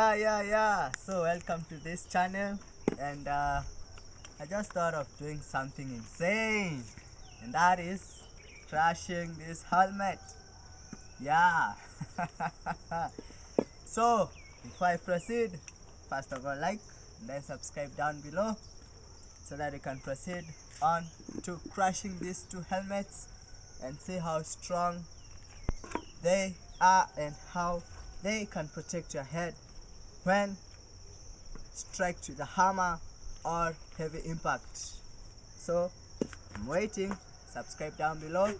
Yeah. So welcome to this channel, and I just thought of doing something insane, and that is crashing this helmet. Yeah. So before I proceed, first of all, like, then subscribe down below so that you can proceed on to crashing these two helmets and see how strong they are and how they can protect your head when struck with a hammer or heavy impact. So I'm waiting. Subscribe down below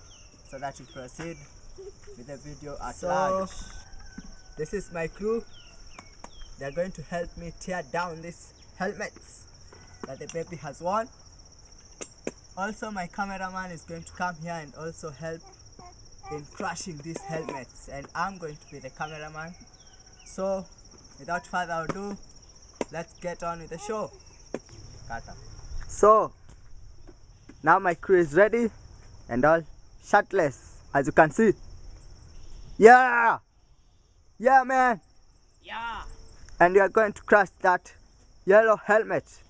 so that we proceed with the video at large. This is my crew. They're going to help me tear down these helmets that the baby has worn. Also, my cameraman is going to come here and also help in crushing these helmets, and I'm going to be the cameraman. So without further ado, let's get on with the show. Kata. So now my crew is ready and all shirtless, as you can see. Yeah man. Yeah. And we are going to crush that yellow helmet,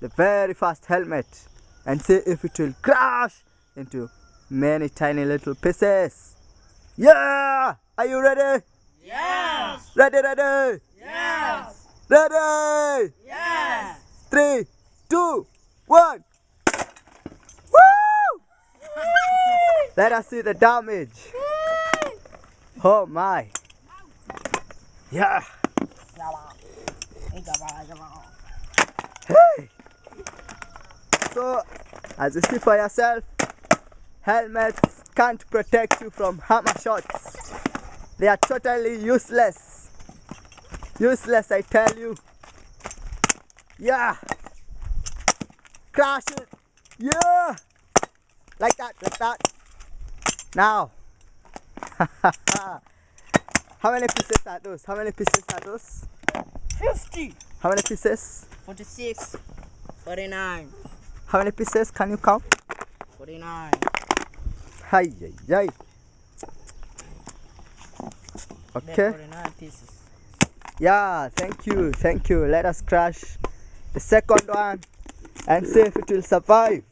the very first helmet, and see if it will crash into many tiny little pieces. Yeah! Are you ready? Yes. Ready? Yes. Ready? Yes. 3, 2, 1. Woo! Let us see the damage. Oh my. Yeah. Hey. So, as you see for yourself, helmets can't protect you from hammer shots. They are totally useless. Useless, I tell you. Yeah. Crash it. Yeah. Like that. Now. How many pieces are those? 50. How many pieces? 46. 49. How many pieces can you count? 49. Hi. Okay. 49 pieces. Yeah, thank you. Let us crash the second one and see if it will survive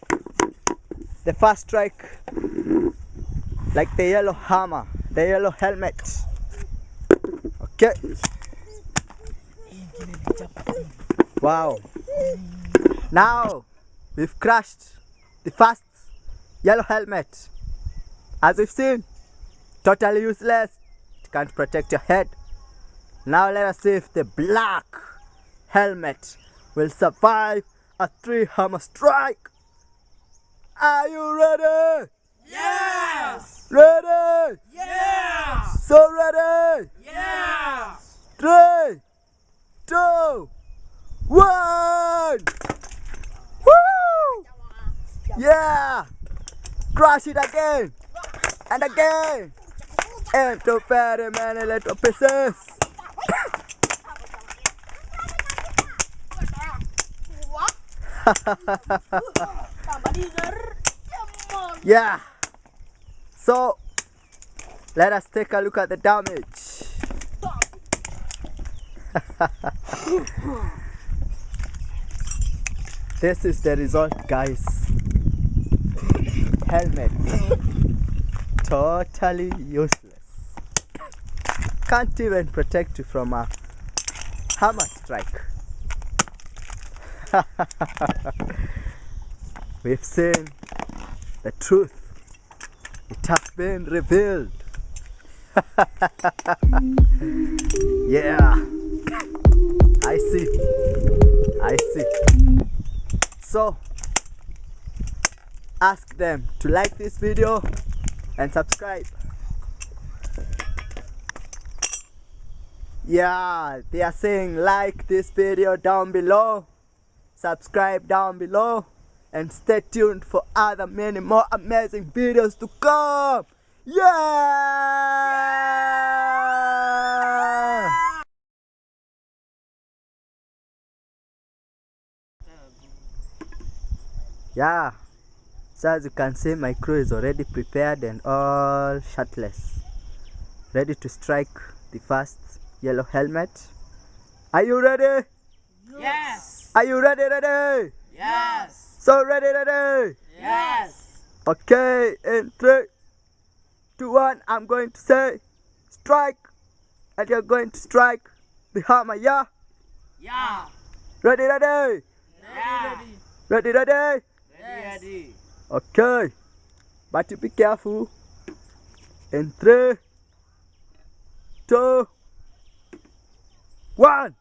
the first strike, like the yellow hammer, the yellow helmet. Okay. Wow. Now we've crashed the first yellow helmet. As we've seen, totally useless. It can't protect your head. Now let us see if the black helmet will survive a 3-hammer strike. Are you ready? Yes. Ready? Yes. So ready? Yes. 3, 2, 1. Woo! Yeah! Crush it again and again into very many little pieces. Yeah. So let us take a look at the damage. This is the result, guys. Helmet totally useless. Can't even protect you from a hammer strike. We've seen the truth. It has been revealed. Yeah. I see. So ask them to like this video and subscribe. Yeah, they are saying like this video down below, subscribe down below, and stay tuned for other many more amazing videos to come. Yeah! Yeah. So as you can see, my crew is already prepared and all shirtless, ready to strike the first yellow helmet Are you ready? Yes. Are you ready? Yes. So ready? Yes. Okay, in 3, 2, 1, I'm going to say strike, and you're going to strike the hammer, yeah? Yeah. Ready? Yeah. Ready? Ready. Okay, but you be careful. In 3, 2, 1.